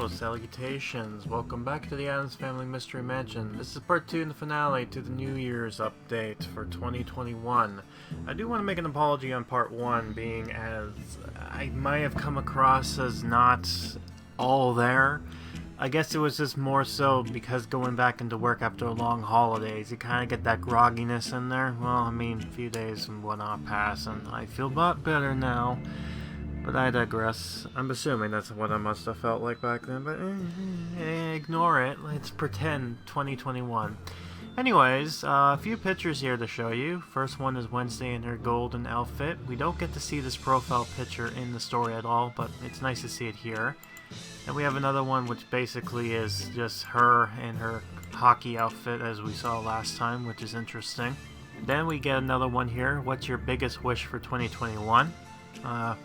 salutations. Welcome back to the Addams Family Mystery Mansion. This is part 2 and the finale to the New Year's update for 2021. I do want to make an apology on part 1, being as I might have come across as not all there. I guess it was just more so because going back into work after a long holidays, you kind of get that grogginess in there. Well, I mean, a few days and whatnot pass, and I feel a lot better now. But I digress. I'm assuming that's what I must have felt like back then, but ignore it. Let's pretend 2021. Anyways, a few pictures here to show you. First one is Wednesday in her golden outfit. We don't get to see this profile picture in the story at all, but it's nice to see it here. And we have another one which basically is just her in her hockey outfit as we saw last time, which is interesting. Then we get another one here. What's your biggest wish for 2021?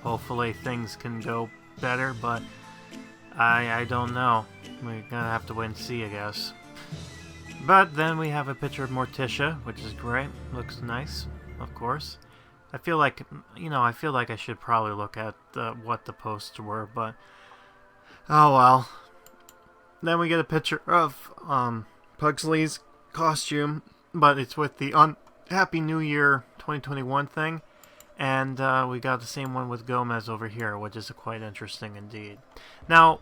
Hopefully things can go better, but I don't know. We're gonna have to wait and see, I guess. But then we have a picture of Morticia, which is great. Looks nice, of course. I feel like, I should probably look at what the posts were, but oh well. Then we get a picture of Pugsley's costume, but it's with the Happy New Year 2021 thing. And we got the same one with Gomez over here, which is quite interesting indeed. Now,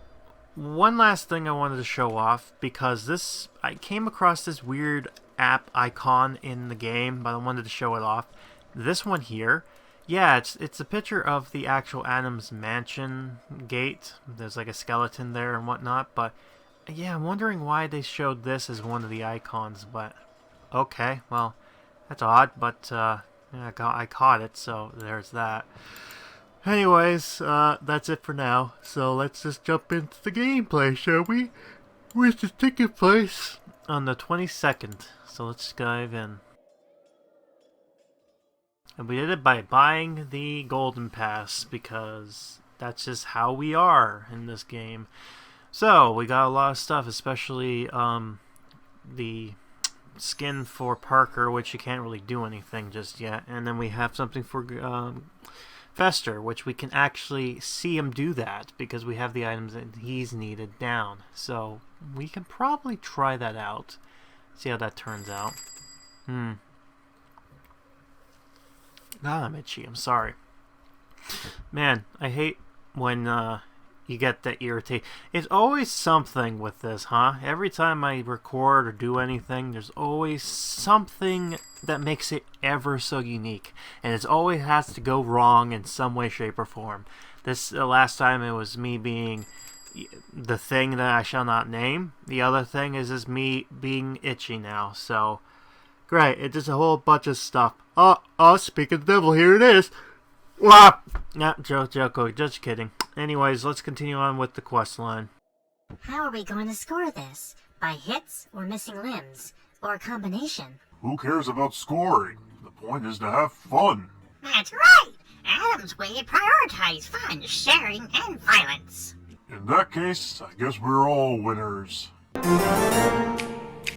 one last thing I wanted to show off, because I came across this weird app icon in the game, but I wanted to show it off. This one here, yeah, it's a picture of the actual Addams mansion gate. There's like a skeleton there and whatnot, but yeah, I'm wondering why they showed this as one of the icons, but okay, well, that's odd, but yeah, I caught it, so there's that. Anyways, that's it for now. So let's just jump into the gameplay, shall we? Which is taking place on the 22nd. So let's dive in. And we did it by buying the Golden Pass, because that's just how we are in this game. So, we got a lot of stuff, especially the skin for Parker, which you can't really do anything just yet, and then we have something for Fester, which we can actually see him do that because we have the items that he's needed down. So we can probably try that out, see how that turns out. God, I'm itchy. I'm sorry, man. I hate when you get that irritate. It's always something with this, huh? Every time I record or do anything, there's always something that makes it ever so unique. And it always has to go wrong in some way, shape, or form. This last time it was me being the thing that I shall not name. The other thing is just me being itchy now. So, great. It's just a whole bunch of stuff. Speak of the devil, here it is. Nah, joke, just kidding. Anyways, let's continue on with the quest line. How are we going to score this? By hits or missing limbs? Or a combination? Who cares about scoring? The point is to have fun. That's right! Addams way prioritize fun, sharing, and violence. In that case, I guess we're all winners.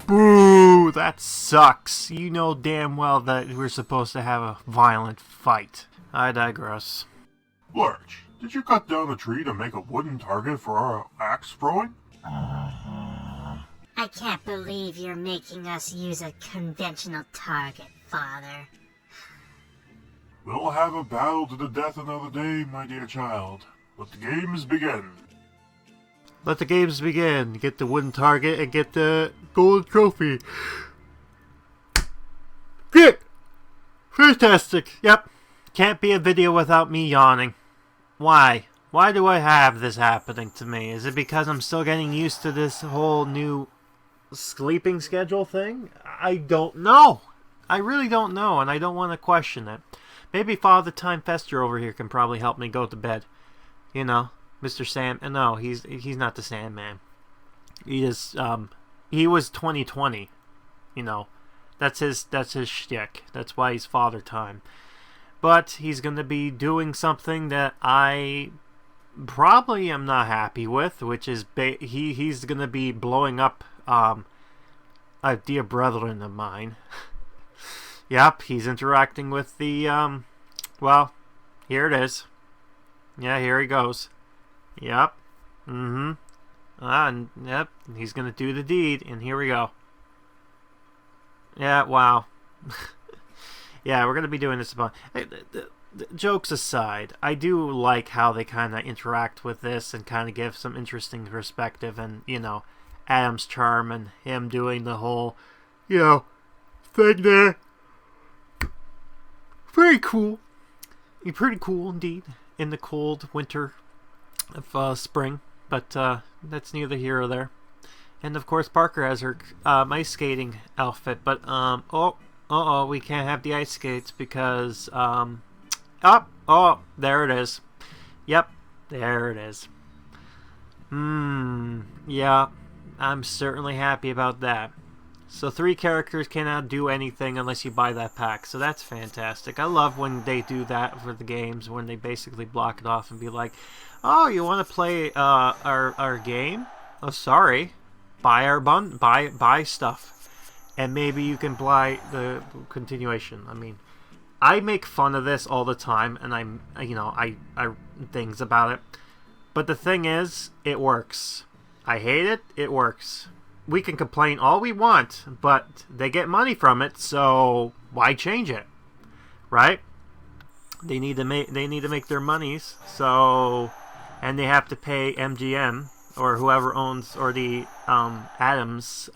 Boo! That sucks. You know damn well that we're supposed to have a violent fight. I digress. Lurch, did you cut down a tree to make a wooden target for our axe throwing? I can't believe you're making us use a conventional target, Father. We'll have a battle to the death another day, my dear child. Let the games begin. Let the games begin. Get the wooden target and get the gold trophy. Great! Fantastic. Yep. Can't be a video without me yawning. Why? Why do I have this happening to me? Is it because I'm still getting used to this whole new sleeping schedule thing? I don't know. I really don't know, and I don't want to question it. Maybe Father Time Fester over here can probably help me go to bed. You know, Mr. Sam. No, he's not the Sandman. He is. He was 2020. You know, that's his shtick. That's why he's Father Time. But he's going to be doing something that I probably am not happy with, which is he's going to be blowing up a dear brethren of mine. Yep, he's interacting with the, well, here it is. Yeah, here he goes. Yep. And, yep, he's gonna do the deed, and here we go. Yeah, wow. Yeah, we're gonna be doing this about... Jokes aside, I do like how they kind of interact with this and kind of give some interesting perspective, and, you know, Addams' charm and him doing the whole, you know, thing there. Very cool. Pretty cool indeed in the cold winter of spring, but that's neither here or there. And of course, Parker has her ice skating outfit, but we can't have the ice skates because there it is. Yep, there it is. Yeah, I'm certainly happy about that. So 3 characters cannot do anything unless you buy that pack, so that's fantastic. I love when they do that for the games, when they basically block it off and be like, oh, you want to play our game? Oh, sorry. Buy our buy stuff. And maybe you can buy the continuation. I mean, I make fun of this all the time, and I things about it. But the thing is, it works. I hate it. It works. We can complain all we want, but they get money from it, so why change it, right? They need to make their monies, so, and they have to pay MGM or whoever owns, or the Addams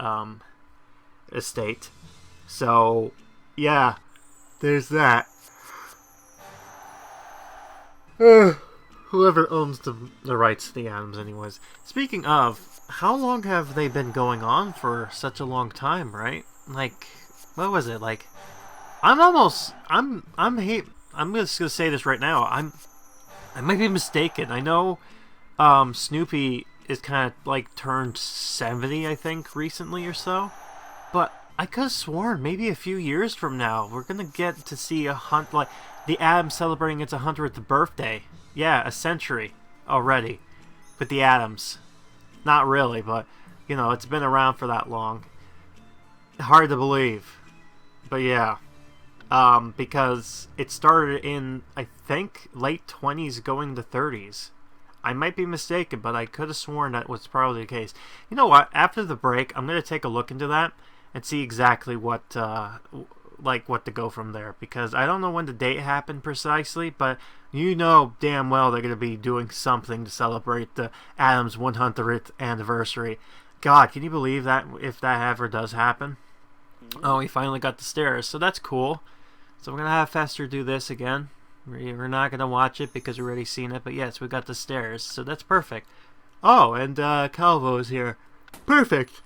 estate. So yeah, there's that. Whoever owns the rights to the Addams, anyways. Speaking of, how long have they been going on for such a long time, right? Like, what was it? Like, I'm just gonna say this right now. I might be mistaken. I know Snoopy is kind of like turned 70, I think, recently or so. But I could have sworn maybe a few years from now we're gonna get to see like the Addams celebrating its 100th birthday. Yeah, a century already with the Addams. Not really, but, you know, it's been around for that long. Hard to believe. But yeah. Because it started in, I think, late 20s going to 30s. I might be mistaken, but I could have sworn that was probably the case. You know what? After the break, I'm going to take a look into that and see exactly what to go from there. Because I don't know when the date happened precisely, but you know damn well they're going to be doing something to celebrate the Addams 100th anniversary. God, can you believe that, if that ever does happen? Oh, we finally got the stairs, so that's cool. So we're going to have Fester do this again. We're not going to watch it because we've already seen it, but yes, we got the stairs, so that's perfect. Oh, and Calvo's here. Perfect!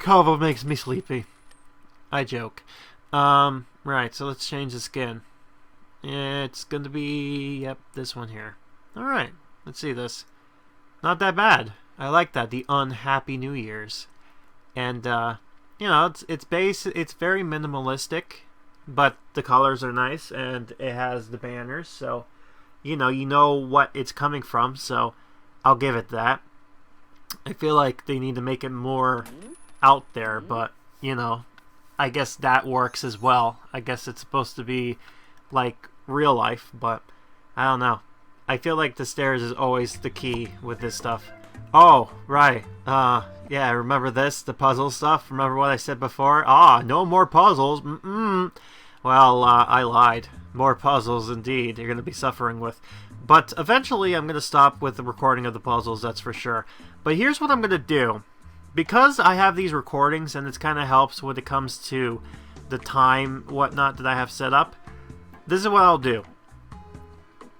Calvo makes me sleepy. I joke. Right, so let's change the skin. It's going to be, yep, this one here. Alright, let's see this. Not that bad. I like that, the Unhappy New Year's. And, you know, it's very minimalistic, but the colors are nice, and it has the banners, so, you know what it's coming from, so I'll give it that. I feel like they need to make it more out there, but, you know, I guess that works as well. I guess it's supposed to be like real life, but I don't know. I feel like the stairs is always the key with this stuff. Oh, right. Yeah, remember this? The puzzle stuff? Remember what I said before? No more puzzles. Well, I lied. More puzzles indeed you're going to be suffering with. But eventually I'm going to stop with the recording of the puzzles, that's for sure. But here's what I'm going to do. Because I have these recordings, and it kind of helps when it comes to the time, whatnot, that I have set up, this is what I'll do.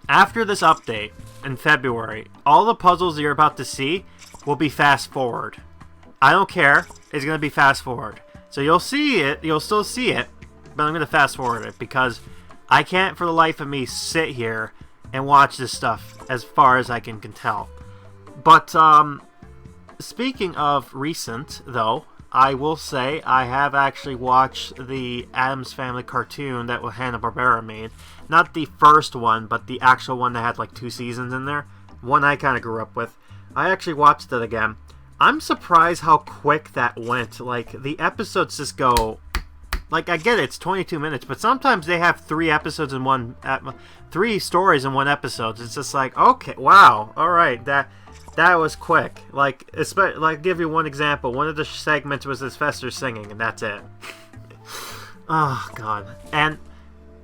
After this update in February, all the puzzles you're about to see will be fast forward. I don't care. It's going to be fast forward. So you'll see it. You'll still see it. But I'm going to fast forward it because I can't for the life of me sit here and watch this stuff as far as I can tell. But, speaking of recent, though, I will say I have actually watched the Addams Family cartoon that Hanna-Barbera made. Not the first one, but the actual one that had like 2 seasons in there. One I kind of grew up with. I actually watched it again. I'm surprised how quick that went. Like, the episodes just go... Like, I get it, it's 22 minutes, but sometimes they have 3 episodes in one... 3 stories in one episode. It's just like, okay, wow, alright, that... That was quick. Like, give you one example. One of the segments was his Fester singing, and that's it. Oh, God. And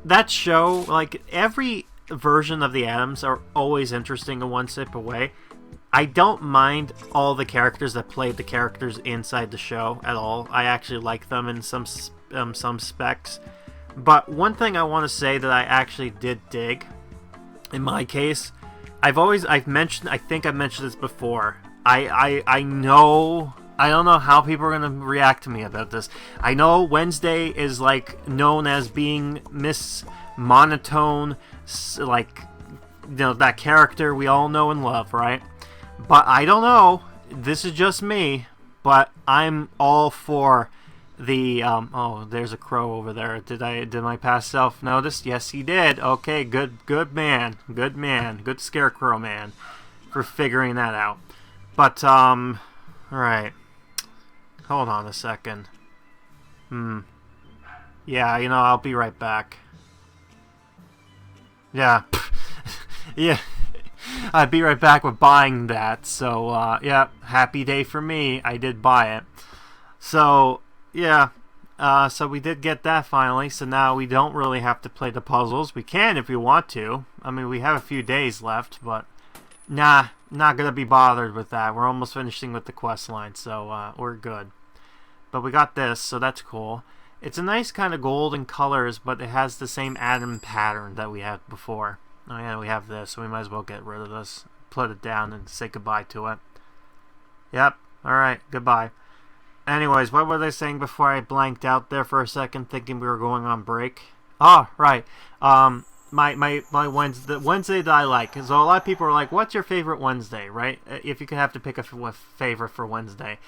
that show, like, every version of the Addams are always interesting in one type of way. I don't mind all the characters that played the characters inside the show at all. I actually like them in some specs. But one thing I want to say that I actually did dig, in my case, I think I've mentioned this before. I know, I don't know how people are going to react to me about this. I know Wednesday is, like, known as being Miss Monotone, like, you know, that character we all know and love, right? But I don't know. This is just me. But I'm all for the oh, there's a crow over there. Did my past self notice? Yes, he did. Okay, good man. Good scarecrow man for figuring that out. But all right. Hold on a second. Yeah, you know, I'll be right back. Yeah. Yeah. I'd be right back with buying that. So, yeah, happy day for me. I did buy it. So, yeah. So we did get that finally. So now we don't really have to play the puzzles. We can if we want to. I mean, we have a few days left, but nah, not gonna be bothered with that. We're almost finishing with the quest line, so we're good. But we got this, so that's cool. It's a nice kind of golden colors, but it has the same Addams pattern that we had before. Oh yeah, we have this, so we might as well get rid of this. Put it down and say goodbye to it. Yep, alright, goodbye. Anyways, what was I saying before I blanked out there for a second, thinking we were going on break? Oh, right. My Wednesday that I like. So a lot of people are like, what's your favorite Wednesday, right? If you could have to pick a favorite for Wednesday.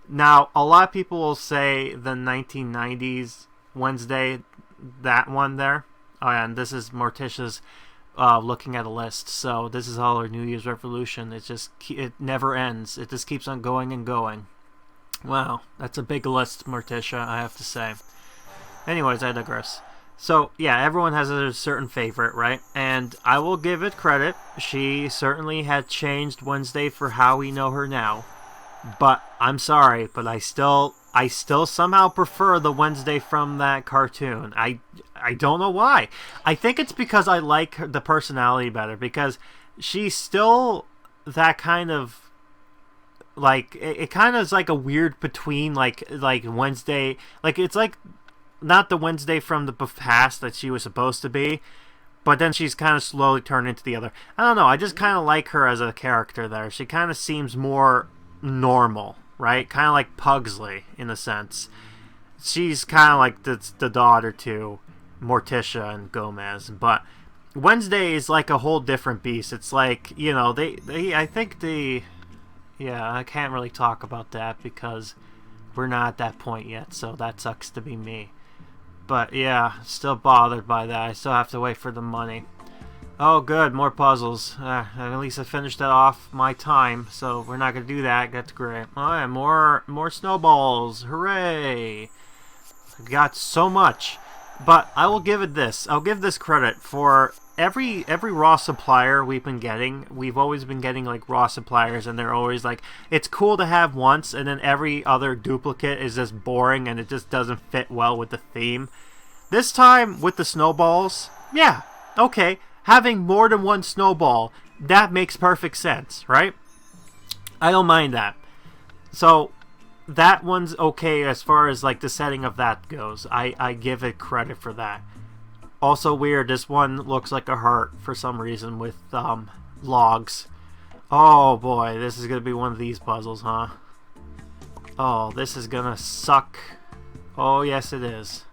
Now, a lot of people will say the 1990s Wednesday, that one there. Oh, yeah, and this is Morticia's looking at a list. So this is all her New Year's resolution. It never ends. It just keeps on going and going. Wow, that's a big list, Morticia, I have to say. Anyways, I digress. So, yeah, everyone has a certain favorite, right? And I will give it credit. She certainly had changed Wednesday for how we know her now. But I'm sorry, but I still somehow prefer the Wednesday from that cartoon. I don't know why. I think it's because I like the personality better, because she's still that kind of, like, it kind of is like a weird between like Wednesday, like it's like not the Wednesday from the past that she was supposed to be, but then she's kind of slowly turned into the other. I don't know, I just kind of like her as a character there. She kind of seems more normal, right? Kind of like Pugsley in a sense. She's kind of like the daughter to Morticia and Gomez, but Wednesday is like a whole different beast. It's like, you know, yeah, I can't really talk about that because we're not at that point yet, so that sucks to be me. But yeah, still bothered by that. I still have to wait for the money. Oh good, more puzzles. At least I finished that off my time, so we're not going to do that. That's great. Oh yeah, more snowballs. Hooray! I got so much. But I will give it this. I'll give this credit for every raw supplier we've been getting. We've always been getting like raw suppliers, and they're always like, it's cool to have once, and then every other duplicate is just boring and it just doesn't fit well with the theme. This time with the snowballs, yeah, okay, having more than one snowball, that makes perfect sense, right? I don't mind that. So that one's okay as far as like the setting of that goes. I give it credit for that. Also weird, this one looks like a heart for some reason with logs. Oh boy, this is going to be one of these puzzles, huh? Oh, this is going to suck. Oh yes it is.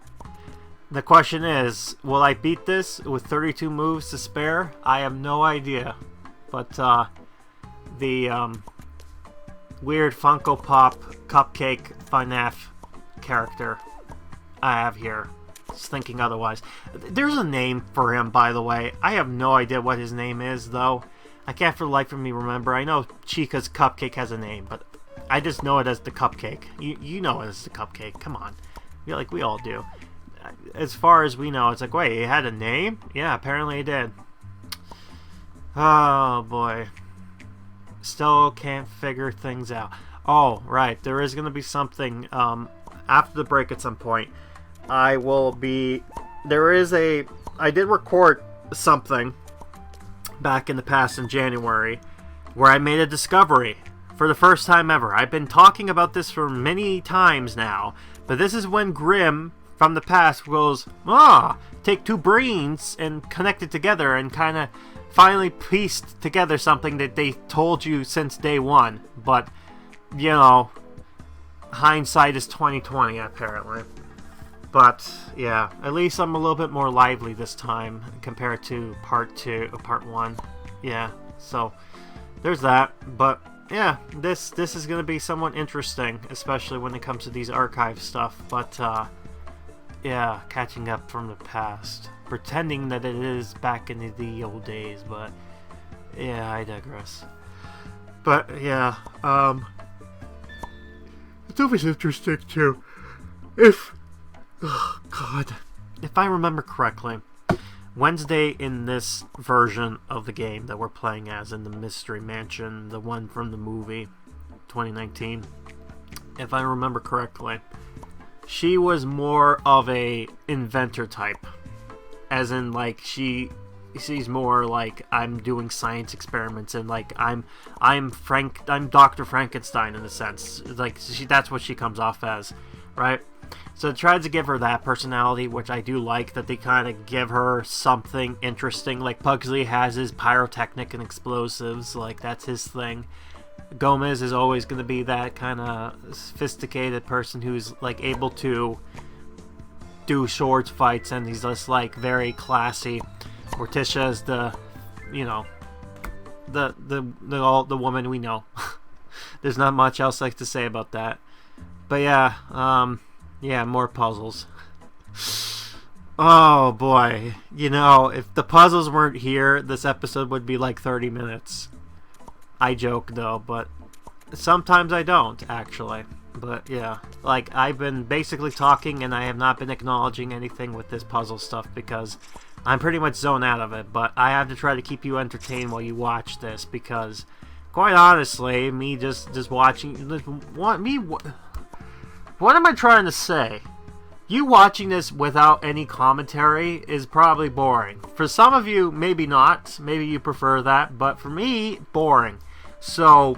The question is, will I beat this with 32 moves to spare? I have no idea. But the weird Funko Pop Cupcake FNAF character I have here is thinking otherwise. There's a name for him, by the way. I have no idea what his name is, though. I can't for the life of me remember. I know Chica's Cupcake has a name, but I just know it as the Cupcake. You know it as the Cupcake. Come on. Like we all do. As far as we know, it's like, wait, it had a name? Yeah, apparently it did. Oh, boy. Still can't figure things out. Oh, right. There is going to be something after the break at some point. I did record something back in the past in January where I made a discovery for the first time ever. I've been talking about this for many times now, but this is when Grim from the past goes, take two brains and connect it together and kind of finally pieced together something that they told you since day one. But, you know, hindsight is 20/20 apparently. But, yeah, at least I'm a little bit more lively this time compared to part 1. Yeah, so there's that. But, yeah, this is going to be somewhat interesting, especially when it comes to these archive stuff. But, yeah, catching up from the past. Pretending that it is back in the old days, but, yeah, I digress. But, yeah, it's always interesting, too. Oh, God. If I remember correctly, Wednesday in this version of the game that we're playing as in the Mystery Mansion, the one from the movie 2019, if I remember correctly, she was more of a inventor type. As in, like, she's more like, I'm doing science experiments and like I'm Dr. Frankenstein in a sense. Like, that's what she comes off as, right? So it tried to give her that personality, which I do like, that they kind of give her something interesting. Like, Pugsley has his pyrotechnic and explosives, like, that's his thing. Gomez is always going to be that kind of sophisticated person who's, like, able to do swords fights, and he's just, like, very classy. Morticia is the, you know, the woman we know. There's not much else like to say about that. But yeah, yeah, more puzzles. Oh boy, you know, if the puzzles weren't here, this episode would be like 30 minutes. I joke though, but sometimes I don't, actually. But yeah, like, I've been basically talking and I have not been acknowledging anything with this puzzle stuff because I'm pretty much zoned out of it. But I have to try to keep you entertained while you watch this because, quite honestly, me just watching, what am I trying to say? You watching this without any commentary is probably boring. For some of you, maybe not. Maybe you prefer that. But for me, boring. So,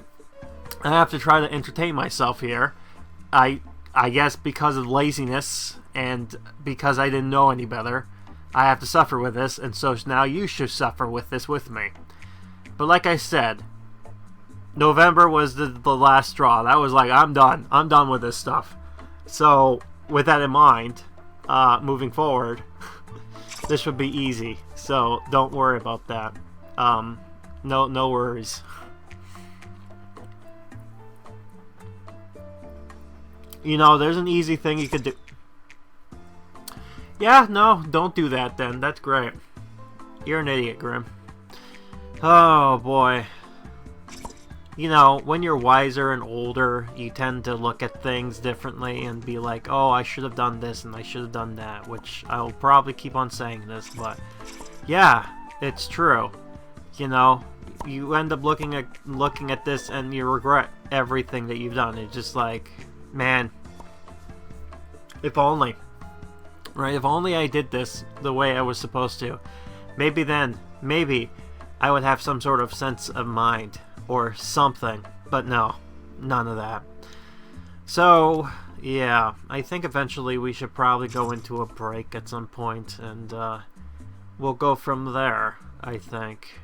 I have to try to entertain myself here. I guess because of laziness and because I didn't know any better, I have to suffer with this. And so now you should suffer with this with me. But like I said, November was the last straw. That was like, I'm done. I'm done with this stuff. So, with that in mind, moving forward, this should be easy. So, don't worry about that. No worries. You know, there's an easy thing you could do. Yeah, no, don't do that then. That's great. You're an idiot, Grim. Oh, boy. You know, when you're wiser and older, you tend to look at things differently and be like, oh, I should have done this and I should have done that, which I'll probably keep on saying this, but yeah, it's true. You know, you end up looking at this and you regret everything that you've done. It's just like, man, if only, right? If only I did this the way I was supposed to. Maybe then, maybe I would have some sort of sense of mind. Or something, but no, none of that. So, yeah, I think eventually we should probably go into a break at some point, and we'll go from there, I think.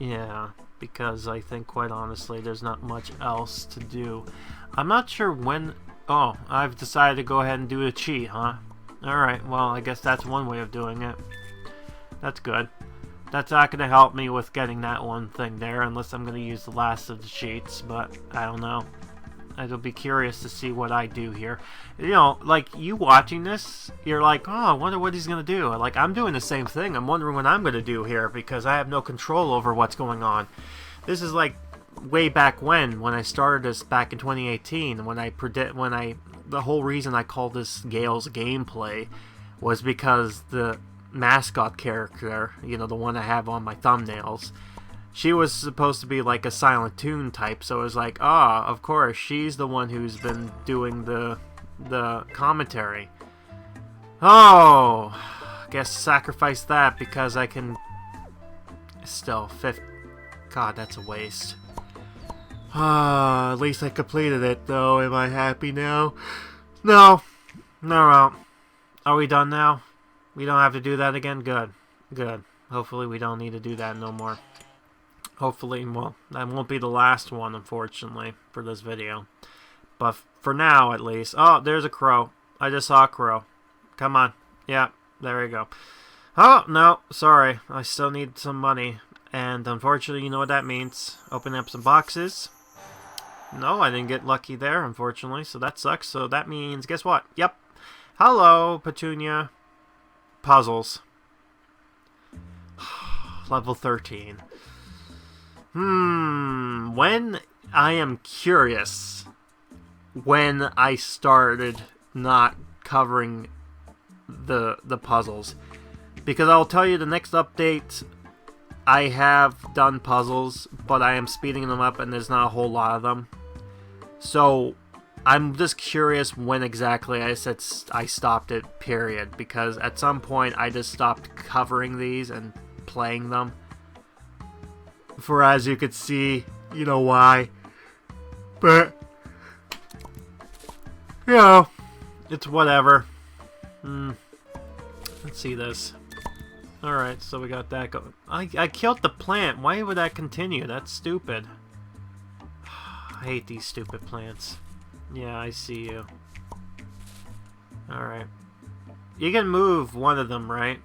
Yeah, because I think, quite honestly, there's not much else to do. I'm not sure when... Oh, I've decided to go ahead and do a cheat, huh? Alright, well, I guess that's one way of doing it. That's good. That's not going to help me with getting that one thing there, unless I'm going to use the last of the cheats, but I don't know. I'll be curious to see what I do here. You know, like, you watching this, you're like, oh, I wonder what he's going to do. Like, I'm doing the same thing. I'm wondering what I'm going to do here, because I have no control over what's going on. This is like way back when I started this back in 2018, the whole reason I called this Gail's gameplay was because the mascot character, you know, the one I have on my thumbnails, she was supposed to be like a Silent Tune type, so it was like, ah, of course, she's the one who's been doing the commentary. Oh, guess sacrifice that because I can still God, that's a waste. At least I completed it though. Am I happy now? No. No. Are we done now? We don't have to do that again? Good. Good. Hopefully we don't need to do that no more. Hopefully, well, that won't be the last one, unfortunately, for this video. But for now, at least. Oh, there's a crow. I just saw a crow. Come on. Yeah, there we go. Oh, no, sorry. I still need some money. And unfortunately, you know what that means. Open up some boxes. No, I didn't get lucky there, unfortunately, so that sucks. So that means, guess what? Yep. Hello, Petunia. Puzzles. Level 13. When I am curious when I started not covering the puzzles. Because I'll tell you the next update I have done puzzles, but I am speeding them up and there's not a whole lot of them. So I'm just curious when exactly I said I stopped it, period. Because at some point I just stopped covering these and playing them. For as you could see, you know why. But, you know, it's whatever. Let's see this. Alright, so we got that going. I killed the plant. Why would that continue? That's stupid. I hate these stupid plants. Yeah, I see you. Alright. You can move one of them, right?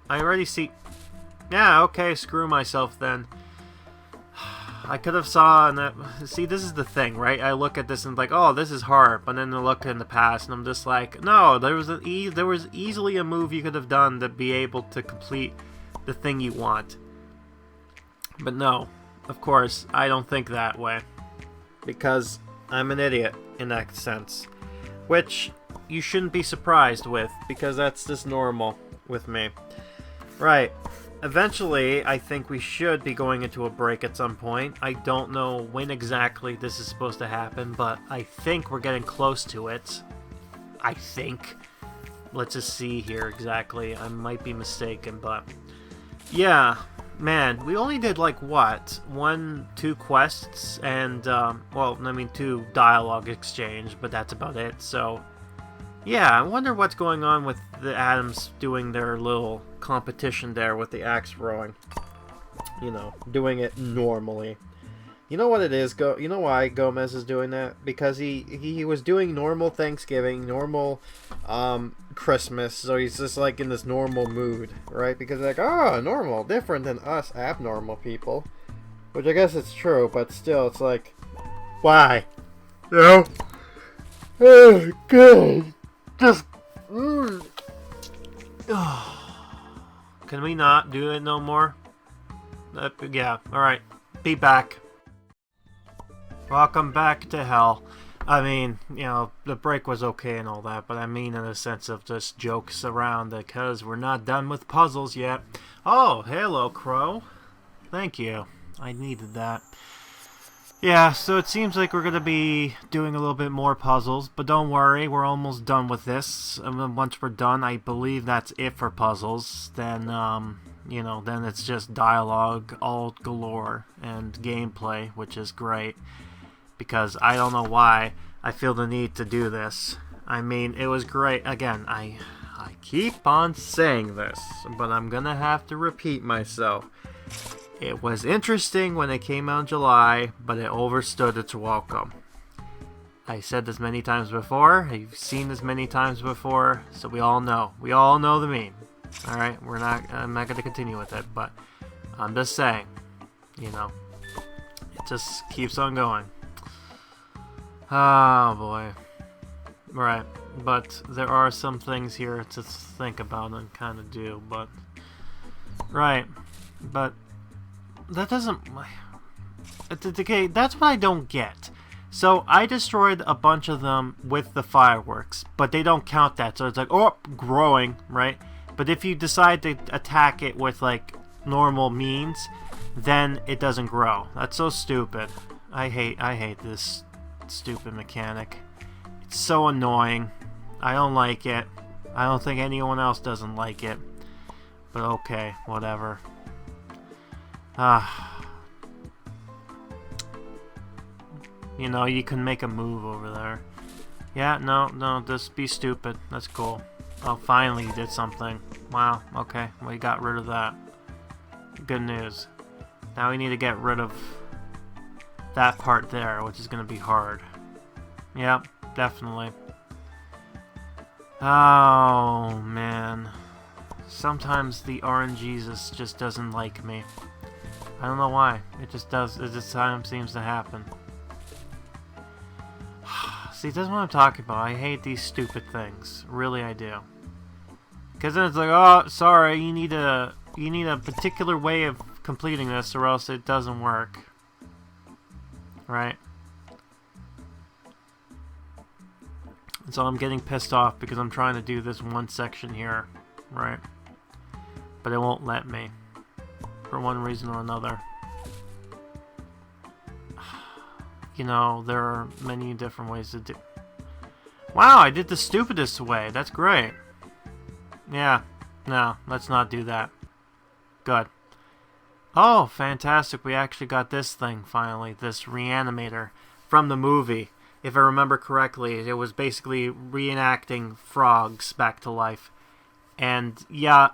I already see... Yeah, okay, screw myself then. I could have saw and that. See, this is the thing, right? I look at this and like, oh, this is hard, but then I look in the past and I'm just like, no, there was easily a move you could have done to be able to complete the thing you want. But no, of course, I don't think that way because I'm an idiot in that sense, which you shouldn't be surprised with because that's just normal with me, right? Eventually, I think we should be going into a break at some point. I don't know when exactly this is supposed to happen, but I think we're getting close to it. I think. Let's just see here exactly. I might be mistaken, but... Yeah, man, we only did like, what? 2 quests and, well, I mean 2 dialogue exchange, but that's about it, so... Yeah, I wonder what's going on with the Addams doing their little competition there with the axe throwing. You know, doing it normally. You know what it is? You know why Gomez is doing that? Because he was doing normal Thanksgiving, normal Christmas, so he's just like in this normal mood, right? Because like, oh, normal, different than us abnormal people. Which I guess it's true, but still, it's like, why? No? Oh, good. Just... Can we not do it no more? Yeah, alright. Be back. Welcome back to hell. I mean, you know, the break was okay and all that, but I mean in the sense of just jokes around because we're not done with puzzles yet. Oh, hello, Crow. Thank you. I needed that. Yeah, so it seems like we're going to be doing a little bit more puzzles, but don't worry, we're almost done with this. And then once we're done, I believe that's it for puzzles. Then, you know, then it's just dialogue all galore and gameplay, which is great. Because I don't know why I feel the need to do this. I mean, it was great. Again, I keep on saying this, but I'm going to have to repeat myself. It was interesting when it came out in July, but it overstood its welcome. I said this many times before, you've seen this many times before, so we all know. We all know the meme. Alright, I'm not going to continue with it, but I'm just saying, you know, it just keeps on going. Oh boy. Right, but there are some things here to think about and kind of do, but... Right, but... That doesn't... Okay, that's what I don't get. So, I destroyed a bunch of them with the fireworks, but they don't count that, so it's like, oh, growing, right? But if you decide to attack it with, like, normal means, then it doesn't grow. That's so stupid. I hate this stupid mechanic. It's so annoying. I don't like it. I don't think anyone else doesn't like it. But okay, whatever. You know, you can make a move over there. Yeah, no, just be stupid. That's cool. Oh, finally you did something. Wow, okay, we got rid of that. Good news. Now we need to get rid of that part there, which is going to be hard. Yep, definitely. Oh, man. Sometimes the RNGesus just doesn't like me. I don't know why. It just does. It just sometimes seems to happen. See, that's what I'm talking about. I hate these stupid things. Really, I do. Because then it's like, oh, sorry, you need a particular way of completing this, or else it doesn't work. Right? And so I'm getting pissed off because I'm trying to do this one section here, right? But it won't let me, for one reason or another. You know, there are many different ways to do... Wow, I did the stupidest way. That's great. Yeah, no, let's not do that. Good. Oh, fantastic. We actually got this thing, finally. This reanimator from the movie. If I remember correctly, it was basically reenacting frogs back to life. And, yeah,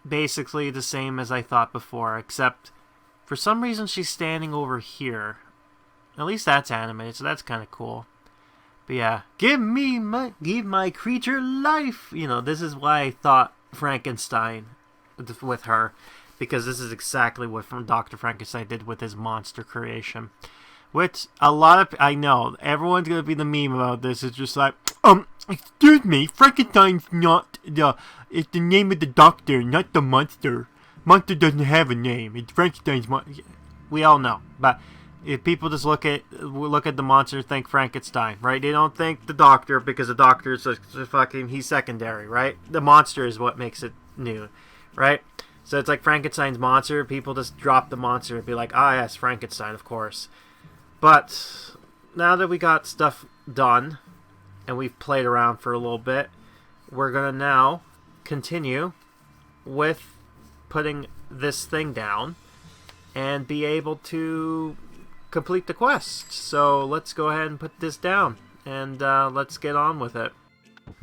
basically the same as I thought before, except for some reason she's standing over here. At least that's animated, so that's kind of cool. But yeah, give my creature life! You know, this is why I thought Frankenstein with her. Because this is exactly what Dr. Frankenstein did with his monster creation. Which, I know, everyone's gonna be the meme about this. It's just like, excuse me, Frankenstein's not it's the name of the doctor, not the monster. Monster doesn't have a name. It's Frankenstein's monster. We all know, but if people just look at the monster, think Frankenstein, right? They don't think the doctor, because the doctor is he's secondary, right? The monster is what makes it new, right? So it's like Frankenstein's monster. People just drop the monster and be like, ah, yes, Frankenstein, of course. But now that we got stuff done and we've played around for a little bit, we're going to now continue with putting this thing down and be able to complete the quest. So let's go ahead and put this down and let's get on with it.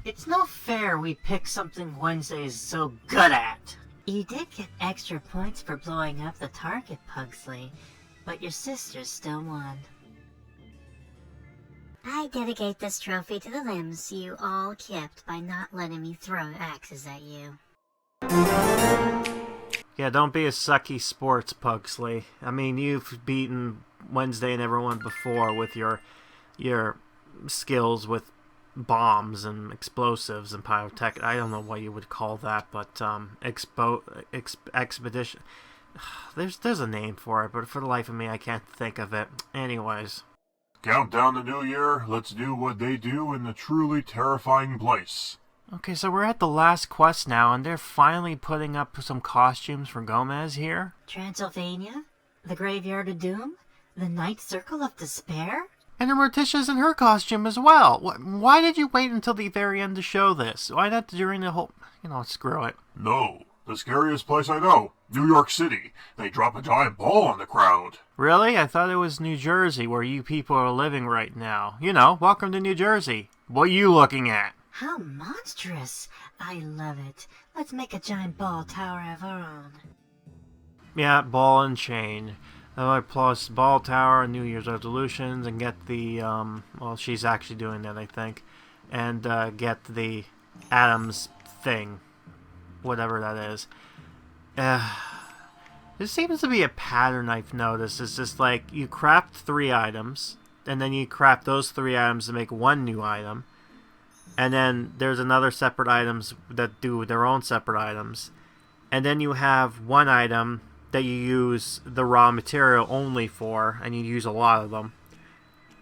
It's not fair we pick something Wednesday is so good at. You did get extra points for blowing up the target, Pugsley, but your sisters still won. I dedicate this trophy to the limbs you all kept by not letting me throw axes at you. Yeah, don't be a sucky sports, Pugsley. I mean, you've beaten Wednesday and everyone before with your skills with bombs and explosives and pyrotech. I don't know what you would call that, but expedition. There's a name for it, but for the life of me, I can't think of it. Anyways. Count down the new year. Let's do what they do in the truly terrifying place. Okay, so we're at the last quest now, and they're finally putting up some costumes for Gomez here. Transylvania? The Graveyard of Doom? The Night Circle of Despair? And Morticia's in her costume as well. Why did you wait until the very end to show this? Why not during the whole... You know, screw it. No, the scariest place I know. New York City. They drop a giant ball on the crowd. Really? I thought it was New Jersey, where you people are living right now. You know, welcome to New Jersey. What are you looking at? How monstrous. I love it. Let's make a giant ball tower of our own. Yeah, ball and chain. Plus ball tower and New Year's resolutions, and get the, well, she's actually doing that, I think. And get the Addams thing. Whatever that is. There seems to be a pattern I've noticed. It's just like, you craft 3 items, and then you craft those 3 items to make 1 new item. And then there's another separate items that do their own separate items. And then you have 1 item that you use the raw material only for, and you use a lot of them.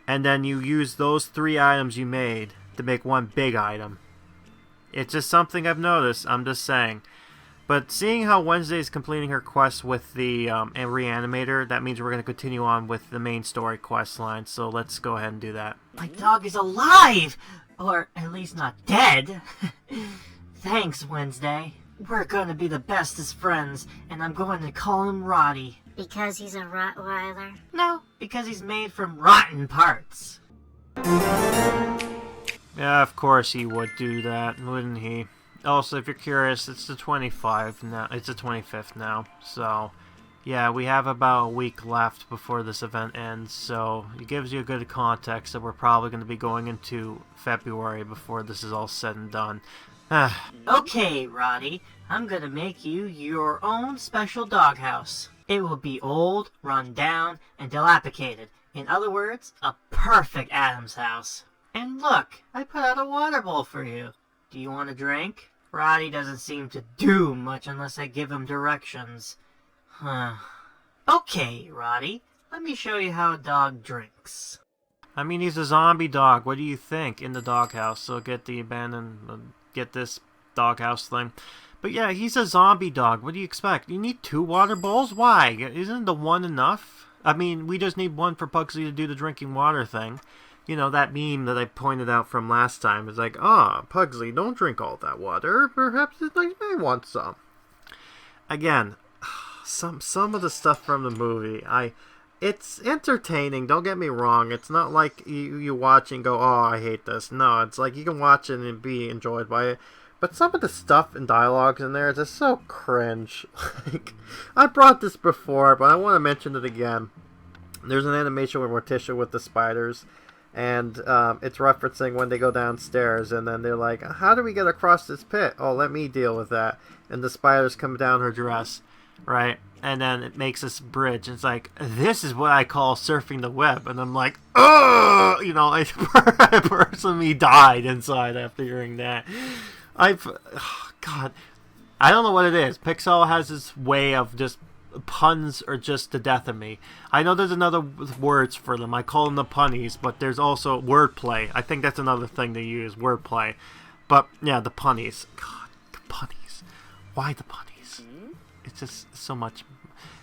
And then you use those 3 items you made to make 1 big item. It's just something I've noticed, I'm just saying. But seeing how Wednesday is completing her quest with the reanimator, that means we're going to continue on with the main story quest line. So let's go ahead and do that. My dog is alive! Or at least not dead. Thanks, Wednesday. We're gonna be the bestest friends, and I'm going to call him Roddy. Because he's a Rottweiler? No, because he's made from rotten parts. Yeah, of course he would do that, wouldn't he? Also, if you're curious, it's the 25 now. It's the 25th now. So, yeah, we have about a week left before this event ends. So, it gives you a good context that we're probably going to be going into February before this is all said and done. Okay, Roddy, I'm gonna make you your own special doghouse. It will be old, run down, and dilapidated. In other words, a perfect Addams house. And look, I put out a water bowl for you. Do you want a drink? Roddy doesn't seem to do much unless I give him directions. Okay, Roddy, let me show you how a dog drinks. I mean, he's a zombie dog. What do you think? In the doghouse. So get this doghouse thing. But yeah, he's a zombie dog. What do you expect? You need 2 water bowls? Why? Isn't the one enough? I mean, we just need one for Pugsley to do the drinking water thing. You know, that meme that I pointed out from last time is like, Pugsley, don't drink all that water. Perhaps you may want some. Again, some of the stuff from the movie, it's entertaining, don't get me wrong. It's not like you watch and go, oh, I hate this. No, it's like you can watch it and be enjoyed by it. But some of the stuff and dialogues in there is just so cringe. Like, I brought this before, but I want to mention it again. There's an animation with Morticia with the spiders, and it's referencing when they go downstairs, and then they're like, how do we get across this pit? Oh, let me deal with that. And the spiders come down her dress, right? And then it makes this bridge. It's like, this is what I call surfing the web. And I'm like, oh! You know, I personally died inside after hearing that. God, I don't know what it is. Pixowl has this way of just puns are just the death of me. I know there's another words for them. I call them the punnies, but there's also wordplay. I think that's another thing they use, wordplay. But yeah, the punnies. God, the punnies. Why the punnies? It's just so much.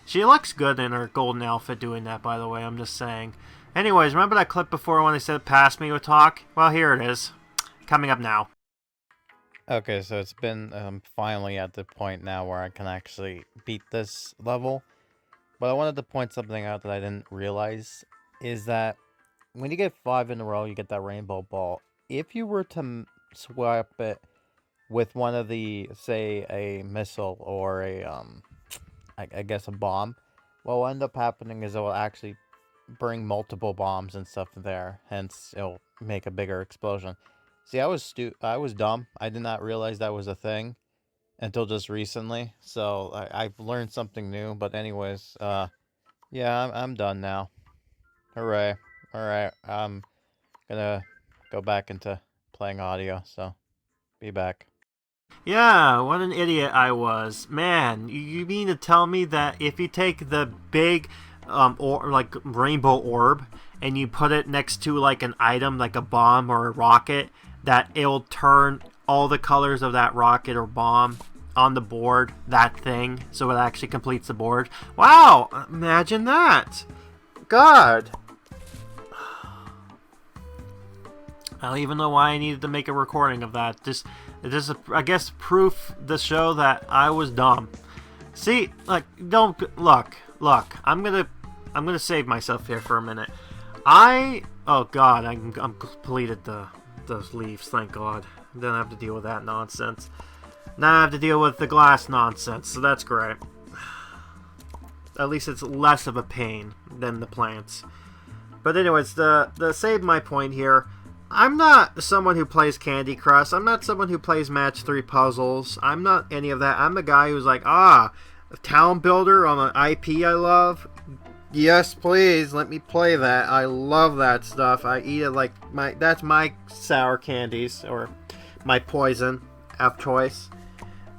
She looks good in her golden outfit doing that, by the way. I'm just saying. Anyways, remember that clip before when they said "Pass me with talk"? Well, here it is. Coming up now. Okay, so it's been finally at the point now where I can actually beat this level. But I wanted to point something out that I didn't realize, is that when you get 5 in a row, you get that rainbow ball. If you were to swap it with one of the, say, a missile or a, I guess a bomb, what will end up happening is it will actually bring multiple bombs and stuff there. Hence, it'll make a bigger explosion. See, I was dumb. I did not realize that was a thing until just recently. So I've learned something new. But anyways, yeah, I'm done now. Hooray! All right, I'm gonna go back into playing audio. So, be back. Yeah, what an idiot I was. Man, you mean to tell me that if you take the big like rainbow orb and you put it next to like an item like a bomb or a rocket, that it'll turn all the colors of that rocket or bomb on the board, that thing, so it actually completes the board? Wow, imagine that. God. I don't even know why I needed to make a recording of that. This is, I guess, proof the show that I was dumb. See, like, don't look. I'm gonna save myself here for a minute. Oh God, I'm completed those leaves. Thank God. Don't have to deal with that nonsense. Now I have to deal with the glass nonsense. So that's great. At least it's less of a pain than the plants. But anyways, to save my point here, I'm not someone who plays Candy Crush. I'm not someone who plays Match 3 puzzles. I'm not any of that. I'm a guy who's like, a town builder on an IP I love. Yes, please, let me play that. I love that stuff. I eat it like that's my sour candies, or my poison of choice.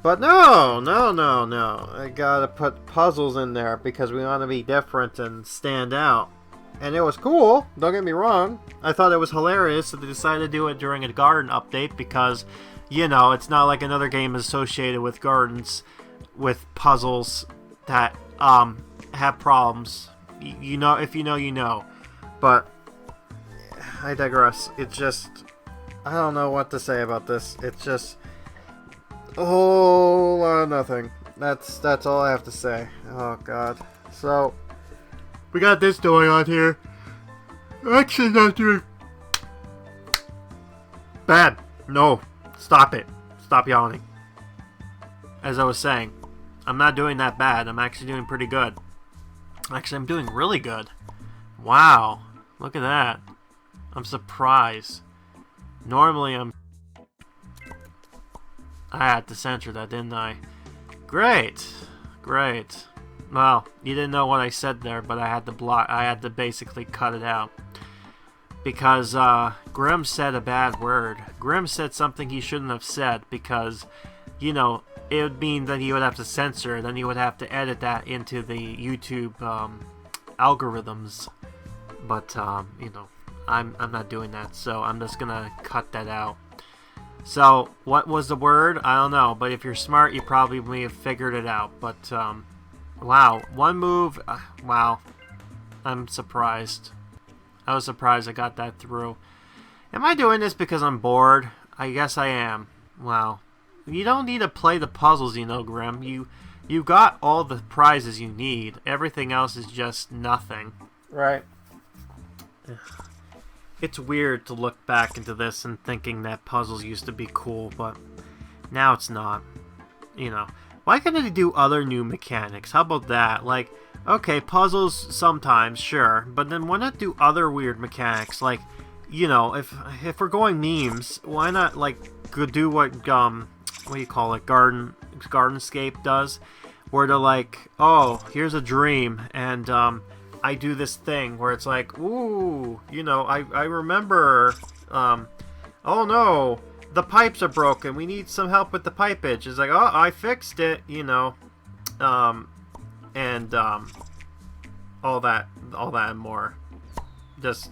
But no. I gotta put puzzles in there because we want to be different and stand out. And it was cool, don't get me wrong. I thought it was hilarious that they decided to do it during a garden update because, you know, it's not like another game associated with gardens. with puzzles that have problems. You know, if you know, you know. But I digress. It's just, I don't know what to say about this. It's just a whole lot of nothing. That's all I have to say. Oh god. So we got this going on here. Actually not doing bad. No. Stop it. Stop yawning. As I was saying, I'm not doing that bad. I'm actually doing pretty good. Actually, I'm doing really good. Wow. Look at that. I'm surprised. Normally I had to censor that, didn't I? Great. Great. Well, you didn't know what I said there, but I had to basically cut it out. Because Grim said a bad word. Grim said something he shouldn't have said because, you know, it would mean that he would have to censor it, then he would have to edit that into the YouTube algorithms. But, you know, I'm not doing that, so I'm just gonna cut that out. So, what was the word? I don't know, but if you're smart, you probably may have figured it out. But, wow, one move, wow, I'm surprised. I was surprised I got that through. Am I doing this because I'm bored? I guess I am. Wow. You don't need to play the puzzles, you know, Grim. You got all the prizes you need. Everything else is just nothing. Right. It's weird to look back into this and thinking that puzzles used to be cool, but now it's not. You know, why can't they do other new mechanics? How about that? Like, okay, puzzles sometimes, sure, but then why not do other weird mechanics? Like, you know, if we're going memes, why not like go do what do you call it, Gardenscape does, where they're like, oh, here's a dream, and I do this thing where it's like, ooh, you know, I remember, oh no, the pipes are broken, we need some help with the pipage. It's like, oh, I fixed it, you know, and all that and more. Just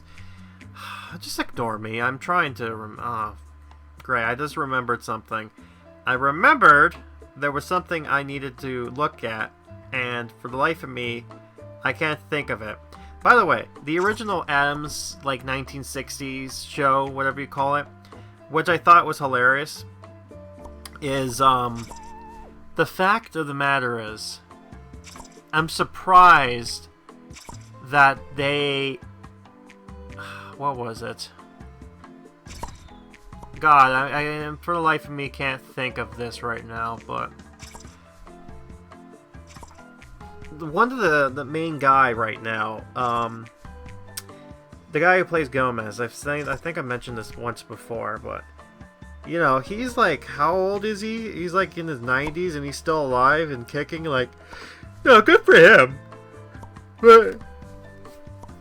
ignore me. I'm trying to, great, I just remembered something. I remembered there was something I needed to look at, and for the life of me, I can't think of it. By the way, the original Addams, like 1960s show, whatever you call it, which I thought was hilarious, is, the fact of the matter is, I'm surprised that they, what was it? God, I for the life of me can't think of this right now, but one of the main guy right now, the guy who plays Gomez, I think I mentioned this once before, but you know, he's like, how old is he? He's like in his 90s and he's still alive and kicking. Like, no, good for him. But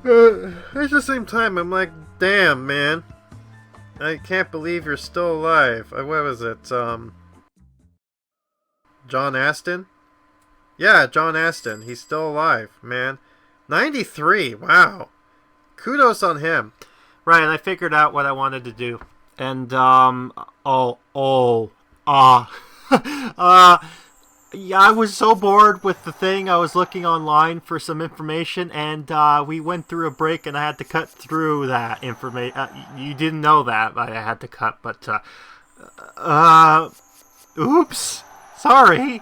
at the same time, I'm like, damn, man. I can't believe you're still alive. What was it? John Aston? Yeah, John Aston. He's still alive, man. 93. Wow. Kudos on him. Right, and I figured out what I wanted to do. And, yeah, I was so bored with the thing. I was looking online for some information, and we went through a break, and I had to cut through that information. You didn't know that, but I had to cut. But oops, sorry.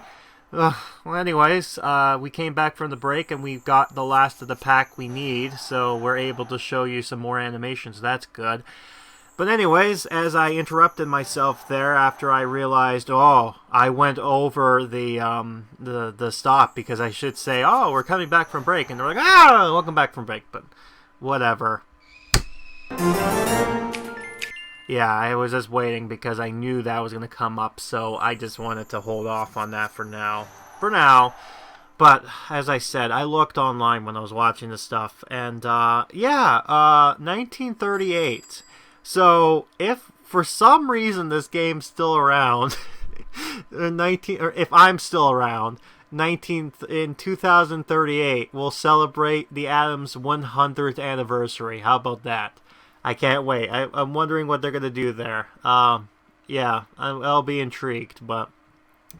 Well, anyways, we came back from the break, and we've got the last of the pack we need, so we're able to show you some more animations. That's good. But anyways, as I interrupted myself there after I realized, oh, I went over the stop, because I should say, oh, we're coming back from break, and they're like, ah, welcome back from break, but whatever. Yeah, I was just waiting because I knew that was going to come up, so I just wanted to hold off on that for now. But, as I said, I looked online when I was watching this stuff, and, 1938. So, if for some reason this game's still around, if I'm still around, in 2038, we'll celebrate the Addams 100th anniversary. How about that? I can't wait. I'm wondering what they're going to do there. Yeah, I'll be intrigued, but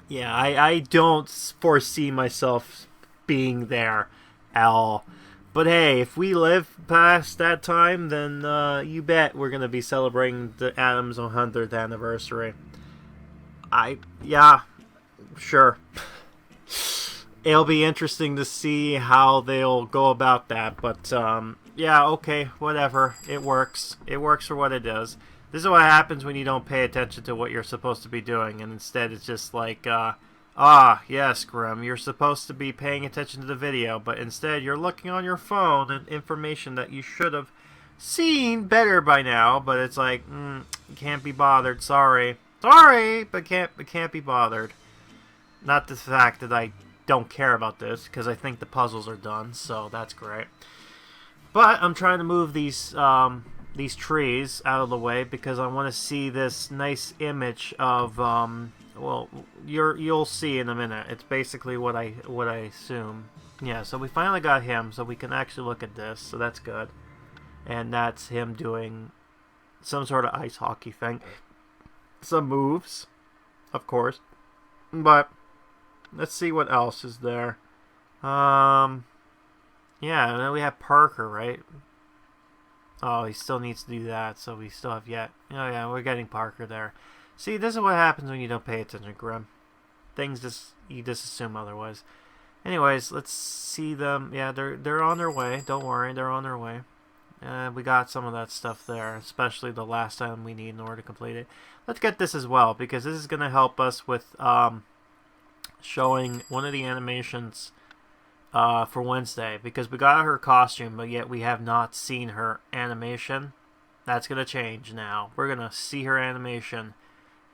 Yeah, I don't foresee myself being there at all. But hey, if we live past that time, then you bet we're gonna be celebrating the Addams 100th anniversary. Yeah, sure. It'll be interesting to see how they'll go about that, but yeah, okay, whatever. It works. It works for what it is. This is what happens when you don't pay attention to what you're supposed to be doing, and instead it's just like, yes, Grim, you're supposed to be paying attention to the video, but instead you're looking on your phone and information that you should have seen better by now, but it's like, can't be bothered, sorry. Sorry, but can't be bothered. Not the fact that I don't care about this, because I think the puzzles are done, so that's great. But I'm trying to move these trees out of the way because I want to see this nice image of well, you'll see in a minute. It's basically what I assume. Yeah, so we finally got him, so we can actually look at this, so that's good. And that's him doing some sort of ice hockey thing. Some moves, of course. But let's see what else is there. Yeah, and then we have Parker, right? Oh, he still needs to do that, so we still have yet. Oh yeah, we're getting Parker there. See, this is what happens when you don't pay attention, Grim. You just assume otherwise. Anyways, let's see them. Yeah, they're on their way. Don't worry, they're on their way. We got some of that stuff there, especially the last item we need in order to complete it. Let's get this as well, because this is going to help us with showing one of the animations for Wednesday, because we got her costume, but yet we have not seen her animation. That's going to change now. We're going to see her animation.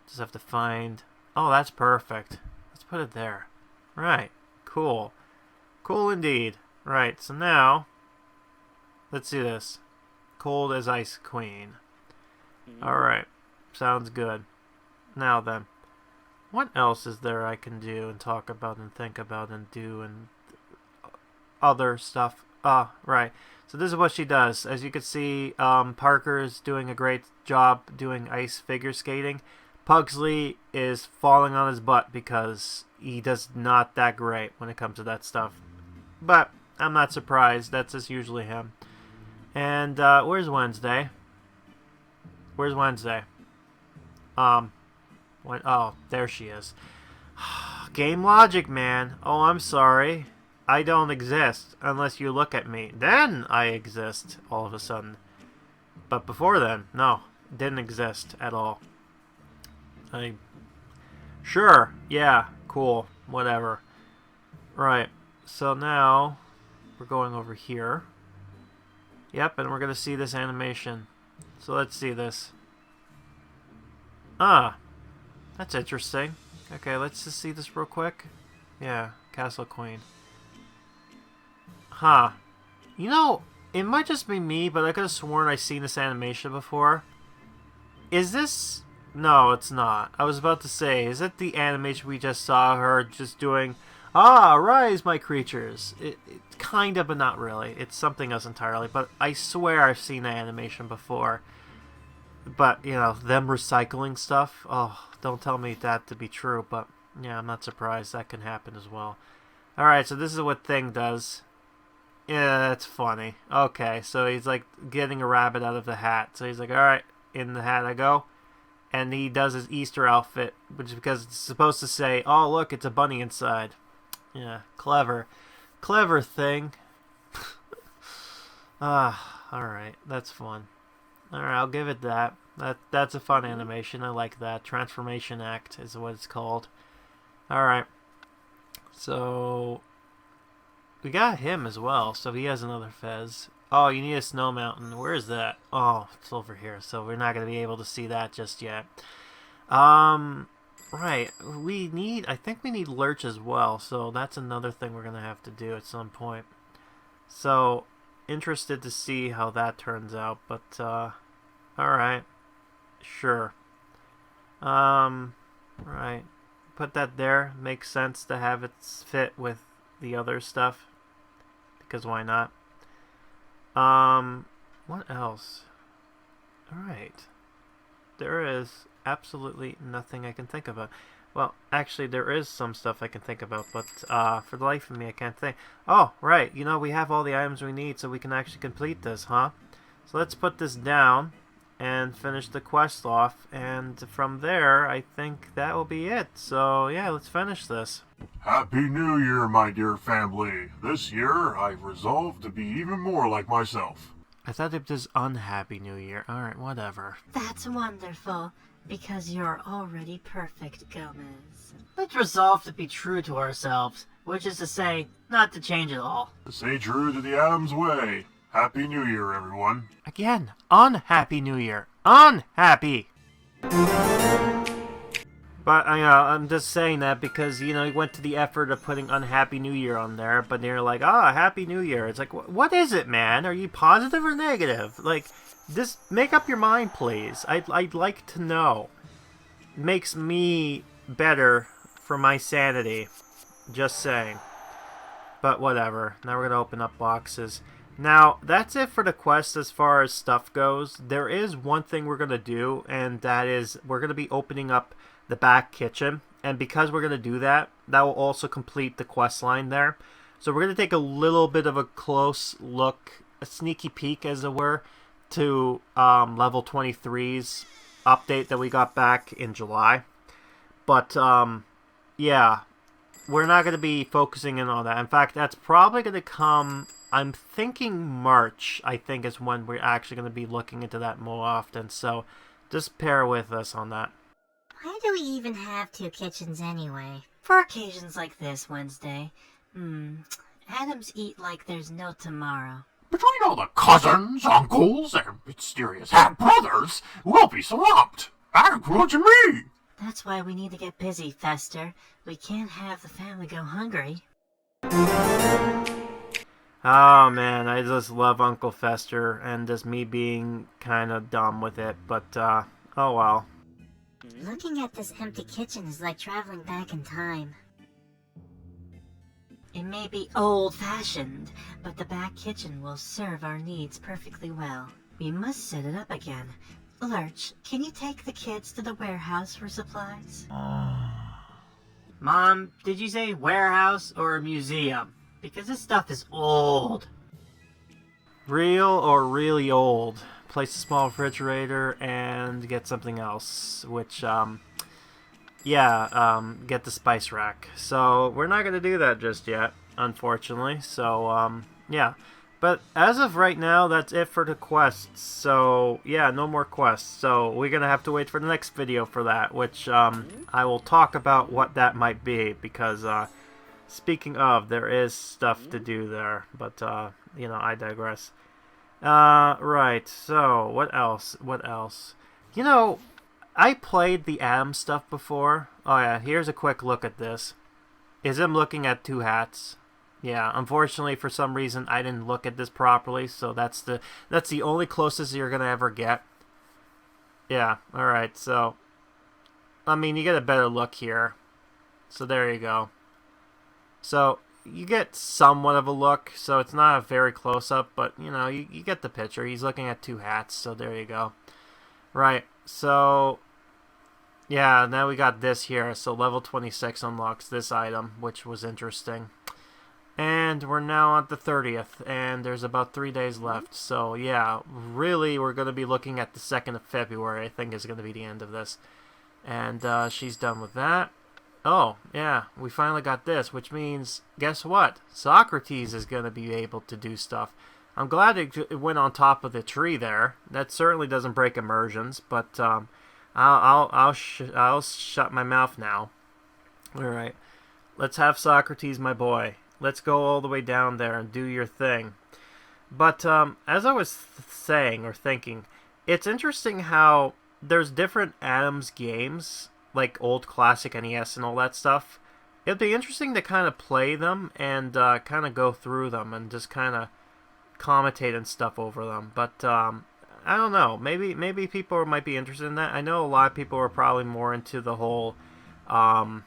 Just have to find... Oh, that's perfect. Let's put it there. Right. Cool. Cool indeed. Right, so now... Let's see this. Cold as Ice Queen. Alright. Sounds good. Now then. What else is there I can do and talk about and think about and do and other stuff? Right. So this is what she does. As you can see, Parker is doing a great job doing ice figure skating. Pugsley is falling on his butt because he does not that great when it comes to that stuff. But I'm not surprised. That's just usually him. And where's Wednesday? Where's Wednesday? Oh, there she is. Game logic, man. Oh, I'm sorry. I don't exist unless you look at me. Then I exist all of a sudden. But before then, no. Didn't exist at all. Sure. Yeah. Cool. Whatever. Right. So now we're going over here. Yep, and we're going to see this animation. So let's see this. That's interesting. Okay, let's just see this real quick. Yeah, Castle Queen. Huh. You know, it might just be me, but I could have sworn I've seen this animation before. Is this... No, it's not. I was about to say, is it the animation we just saw her just doing... rise, my creatures. It kind of, but not really. It's something else entirely, but I swear I've seen the animation before. But, you know, them recycling stuff, oh, don't tell me that to be true, but, yeah, I'm not surprised that can happen as well. Alright, so this is what Thing does. Yeah, that's funny. Okay, so he's, like, getting a rabbit out of the hat. So he's like, alright, in the hat I go. And he does his Easter outfit, which is because it's supposed to say, oh, look, it's a bunny inside. Yeah, clever. Clever Thing. Alright, that's fun. Alright, I'll give it that. That's a fun animation. I like that. Transformation Act is what it's called. Alright. So, we got him as well, so he has another fez. Oh, you need a snow mountain. Where is that? Oh, it's over here, so we're not going to be able to see that just yet. Right, I think we need Lurch as well, so that's another thing we're going to have to do at some point. So, interested to see how that turns out, but, alright, sure. Right, put that there, makes sense to have it fit with the other stuff, because why not? What else? Alright. There is absolutely nothing I can think about. Well, actually, there is some stuff I can think about, but for the life of me, I can't think. Oh, right. You know, we have all the items we need, so we can actually complete this, huh? So let's put this down and finish the quest off, and from there, I think that will be it. So, yeah, let's finish this. Happy New Year, my dear family. This year, I've resolved to be even more like myself. I thought it was Unhappy New Year. Alright, whatever. That's wonderful, because you're already perfect, Gomez. Let's resolve to be true to ourselves, which is to say, not to change at all. To stay true to the Addams way. Happy New Year, everyone. Again, Unhappy New Year. Unhappy! But, I'm just saying that because, you know, you went to the effort of putting Unhappy New Year on there, but they're like, Happy New Year. It's like, what is it, man? Are you positive or negative? Like, just make up your mind, please. I'd like to know. It makes me better for my sanity. Just saying. But whatever. Now we're going to open up boxes. Now, that's it for the quest as far as stuff goes. There is one thing we're going to do, and that is we're going to be opening up the back kitchen, and because we're going to do that, that will also complete the quest line there. So we're going to take a little bit of a close look, a sneaky peek as it were, to level 23's update that we got back in July. But yeah, we're not going to be focusing in on that. In fact, that's probably going to come, I'm thinking March, I think, is when we're actually going to be looking into that more often. So just bear with us on that. Why do we even have two kitchens anyway? For occasions like this, Wednesday. Addams eat like there's no tomorrow. Between all the cousins, uncles, and mysterious half-brothers, we'll be swamped. Including me. That's why we need to get busy, Fester. We can't have the family go hungry. Oh man, I just love Uncle Fester, and just me being kind of dumb with it, but oh well. Looking at this empty kitchen is like traveling back in time. It may be old-fashioned, but the back kitchen will serve our needs perfectly well. We must set it up again. Lurch, can you take the kids to the warehouse for supplies? Mom, did you say warehouse or museum? Because this stuff is old. Real or really old? Place a small refrigerator and get something else, which, get the spice rack. So, we're not going to do that just yet, unfortunately. So, yeah. But as of right now, that's it for the quests. So, yeah, no more quests. So, we're going to have to wait for the next video for that, which, I will talk about what that might be, because, speaking of, there is stuff to do there. But, I digress. Right, so, what else? You know, I played the Addams stuff before. Oh yeah, here's a quick look at this. Is him looking at two hats. Yeah, unfortunately, for some reason, I didn't look at this properly, so that's the only closest you're gonna ever get. Yeah, alright, so, I mean, you get a better look here. So there you go. So, you get somewhat of a look, so it's not a very close-up, but, you get the picture. He's looking at two hats, so there you go. Right, so, yeah, now we got this here. So level 26 unlocks this item, which was interesting. And we're now at the 30th, and there's about 3 days left. So, yeah, really, we're going to be looking at the 2nd of February, I think is going to be the end of this. And she's done with that. Oh, yeah, we finally got this, which means, guess what? Socrates is going to be able to do stuff. I'm glad it went on top of the tree there. That certainly doesn't break immersions, but I'll shut my mouth now. All right, let's have Socrates, my boy. Let's go all the way down there and do your thing. But as I was saying or thinking, it's interesting how there's different Addams games, like old classic NES and all that stuff. It'd be interesting to kind of play them and kind of go through them and just kind of commentate and stuff over them. But I don't know. Maybe people might be interested in that. I know a lot of people are probably more into the whole, other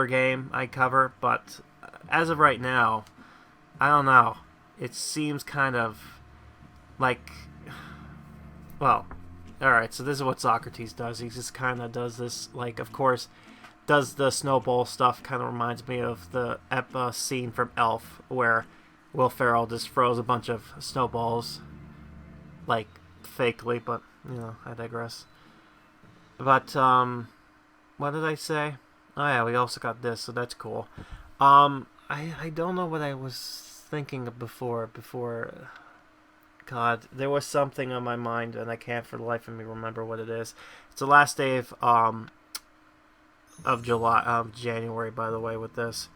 game I cover. But as of right now, I don't know. It seems kind of like, well, Alright, so this is what Socrates does. He just kind of does this, like, of course, does the snowball stuff. Kind of reminds me of the scene from Elf, where Will Ferrell just throws a bunch of snowballs, like, fakely, but, you know, I digress. But, what did I say? Oh yeah, we also got this, so that's cool. I don't know what I was thinking of before. God, there was something on my mind, and I can't for the life of me remember what it is. It's the last day of January, by the way, with this.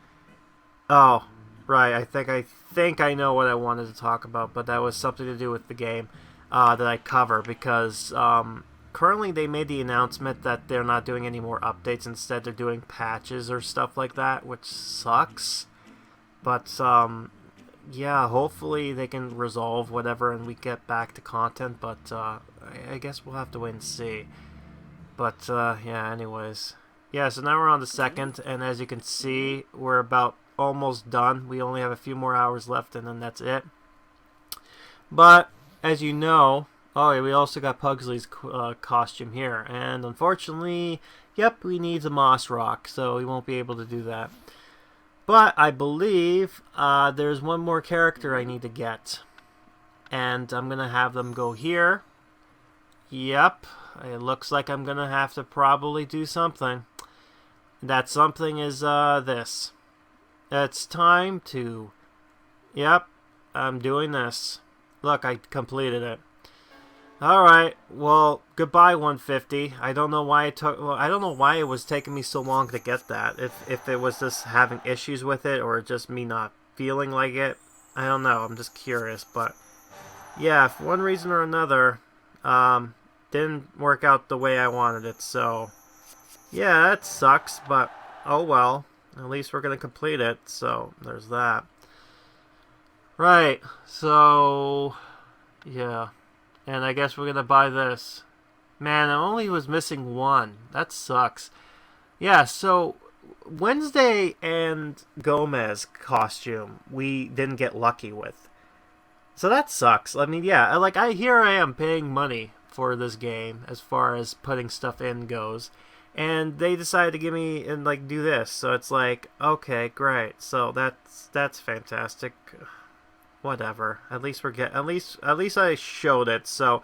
Oh, right. I think I know what I wanted to talk about, but that was something to do with the game that I cover, because currently they made the announcement that they're not doing any more updates. Instead, they're doing patches or stuff like that, which sucks. But yeah, hopefully they can resolve whatever and we get back to content, but I guess we'll have to wait and see. But yeah, anyways. Yeah, so now we're on the 2nd, and as you can see, we're about almost done. We only have a few more hours left, and then that's it. But, as you know, oh yeah, we also got Pugsley's costume here, and unfortunately, yep, we need the moss rock, so we won't be able to do that. But I believe there's one more character I need to get. And I'm going to have them go here. Yep. It looks like I'm going to have to probably do something. That something is this. It's time to... Yep. I'm doing this. Look, I completed it. Alright, well, goodbye 150. I don't know why I don't know why it was taking me so long to get that. If it was just having issues with it, or just me not feeling like it. I don't know, I'm just curious, but yeah, for one reason or another, didn't work out the way I wanted it, so yeah, that sucks, but oh well. At least we're gonna complete it, so there's that. Right, so yeah. And I guess we're going to buy this. Man, I only was missing one. That sucks. Yeah, so Wednesday and Gomez costume we didn't get lucky with. So that sucks. I mean, yeah, here I am paying money for this game as far as putting stuff in goes. And they decided to give me and do this. So it's like, okay, great. So that's fantastic. Whatever. At least at least I showed it, so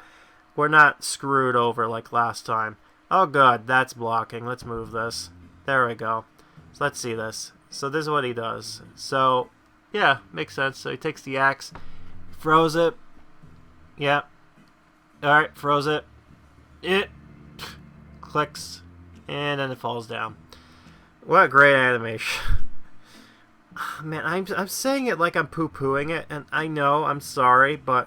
we're not screwed over like last time. Oh good, that's blocking. Let's move this. There we go. So let's see this. So this is what he does. So yeah, makes sense. So he takes the axe, throws it. Yeah. Alright, throws it. It clicks, and then it falls down. What a great animation. Man, I'm saying it like I'm poo-pooing it, and I know, I'm sorry, but,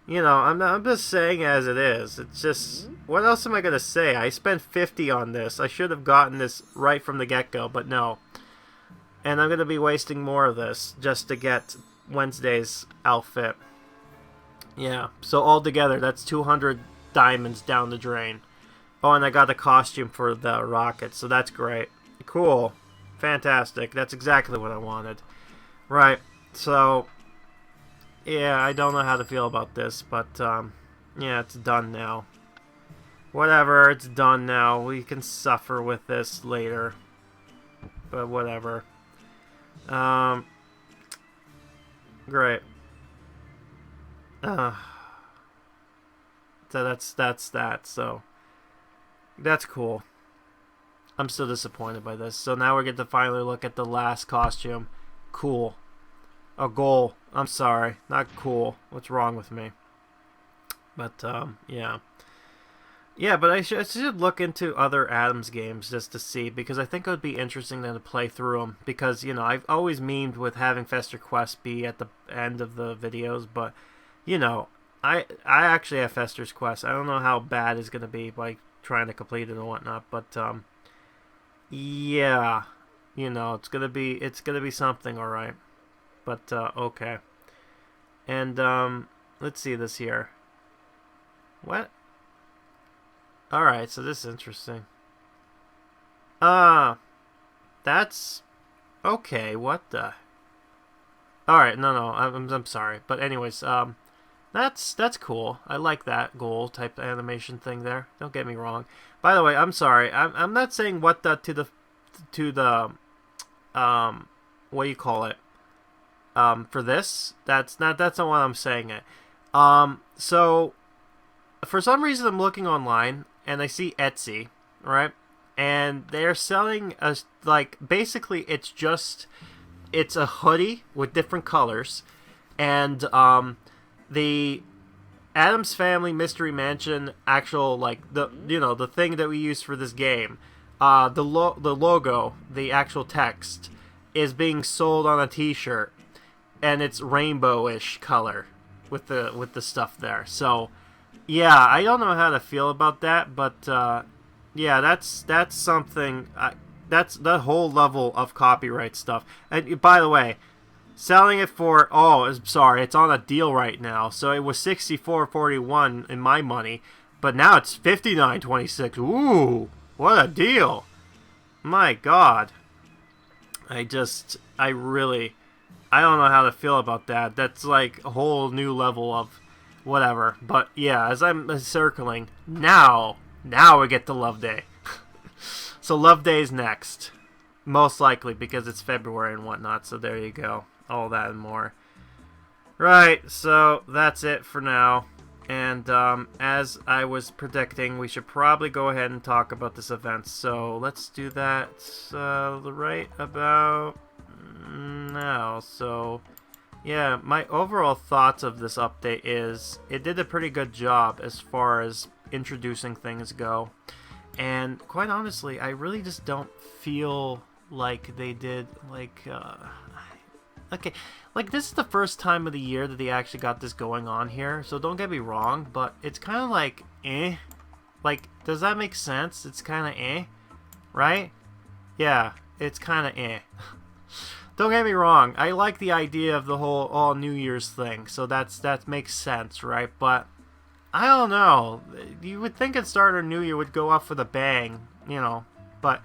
you know, I'm just saying as it is. It's just, what else am I going to say? I spent $50 on this. I should have gotten this right from the get-go, but no. And I'm going to be wasting more of this just to get Wednesday's outfit. Yeah, so altogether, that's 200 diamonds down the drain. Oh, and I got the costume for the rocket, so that's great. Cool. Fantastic. That's exactly what I wanted. Right. So, yeah, I don't know how to feel about this, but, yeah, it's done now. Whatever, it's done now. We can suffer with this later. But whatever. Great. So that's that, so that's cool. I'm still disappointed by this. So now we get to finally look at the last costume. Cool. A goal. I'm sorry. Not cool. What's wrong with me? But, yeah. Yeah, but I should look into other Addams games just to see, because I think it would be interesting to play through them. Because, you know, I've always memed with having Fester Quest be at the end of the videos, but, you know, I actually have Fester's Quest. I don't know how bad it's going to be by trying to complete it and whatnot, but, yeah, you know, it's gonna be something, alright. But, okay. And, let's see this here. What? Alright, so this is interesting. That's... Okay, what the... Alright, no, I'm sorry. But anyways, That's cool. I like that goal type animation thing there. Don't get me wrong. By the way, I'm sorry. I'm not saying what the to the what do you call it? For this, that's not what I'm saying it. So for some reason I'm looking online and I see Etsy, right? And they're selling basically it's a hoodie with different colors, and the Addams Family Mystery Mansion actual the thing that we use for this game, the logo, the actual text is being sold on a T-shirt, and it's rainbowish color with the stuff there. So yeah, I don't know how to feel about that, but yeah, that's something. That's the whole level of copyright stuff. And by the way, selling it for it's on a deal right now. So it was $64.41 in my money, but now it's $59.26. Ooh, what a deal! My God, I don't know how to feel about that. That's like a whole new level of whatever. But yeah, as I'm circling now we get to Love Day. So Love Day is next, most likely because it's February and whatnot. So there you go, all that and more. Right, so that's it for now. And as I was predicting, we should probably go ahead and talk about this event. So let's do that right about now. So yeah, my overall thoughts of this update is it did a pretty good job as far as introducing things go. And quite honestly, I really just don't feel like they did okay, like this is the first time of the year that they actually got this going on here, so don't get me wrong, but it's kind of like, like, does that make sense? It's kind of right? Yeah, it's kind of Don't get me wrong, I like the idea of the whole all New Year's thing, so that makes sense, right? But I don't know, you would think a starter New Year would go off with a bang, but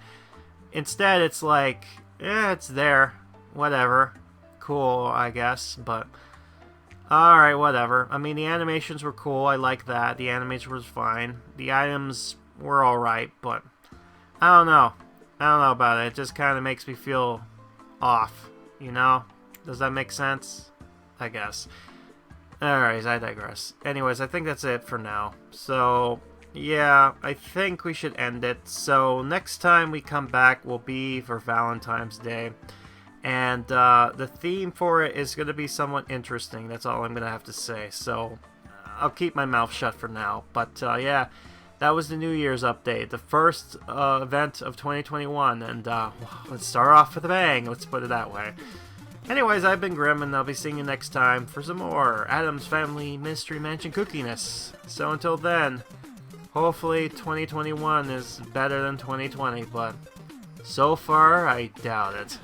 instead it's like, it's there, whatever. Cool, I guess, but alright, whatever. I mean, the animations were cool, I like that. The animation was fine. The items were alright, but I don't know about it. It just kind of makes me feel off, Does that make sense? I guess. Alright, I digress. Anyways, I think that's it for now. So, yeah, I think we should end it. So, next time we come back will be for Valentine's Day. And the theme for it is going to be somewhat interesting. That's all I'm going to have to say. So I'll keep my mouth shut for now. But yeah, that was the New Year's update. The first event of 2021. And let's start off with a bang. Let's put it that way. Anyways, I've been Grim, and I'll be seeing you next time for some more Addams Family Mystery Mansion cookiness. So until then, hopefully 2021 is better than 2020. But so far, I doubt it.